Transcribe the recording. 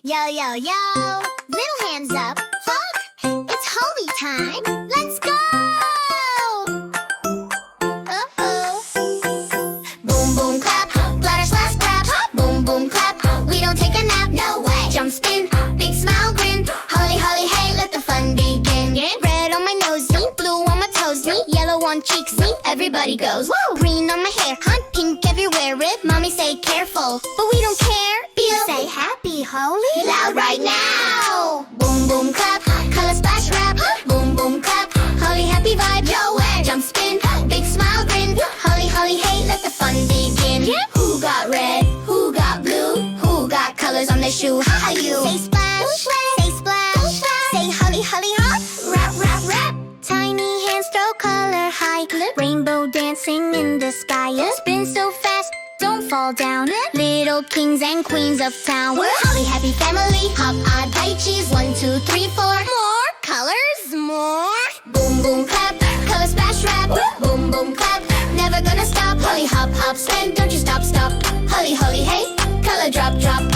Yo, yo, yo, little hands up. Look, it's Holi time. Let's go! Uh-oh. Boom, boom, clap, splatter, splash, clap. Boom, boom, clap, we don't take a nap. No way. Jump, spin, big smile, grin. Holi, holi, hey, let the fun begin. Red on my nose, blue on my toes, yellow on cheeks, everybody goes. Whoa. Green on my hair, pink everywhere. Red, mommy say careful, but we don't care. Say happy Holi loud right now. Boom boom clap, color splash rap. Boom boom clap, Holi happy vibe. Yo, where? Jump spin, big smile grin. Holi holi hey, let the fun begin. Who got red? Who got blue? Who got colors on their shoe? How you? Say splash, say splash, say Holi holi hop. Rap rap rap. Tiny hands throw color high. Rainbow dancing in the sky. Spin so fast, don't fall down. Little kings and queens of town. We're Holi happy family. Hop odd tight cheese. 1, 2, 3, 4. More colors, more. Boom boom clap, color splash rap. Boom boom clap, never gonna stop. Holi hop hop spin, don't you stop stop. Holi holi hey, color drop drop.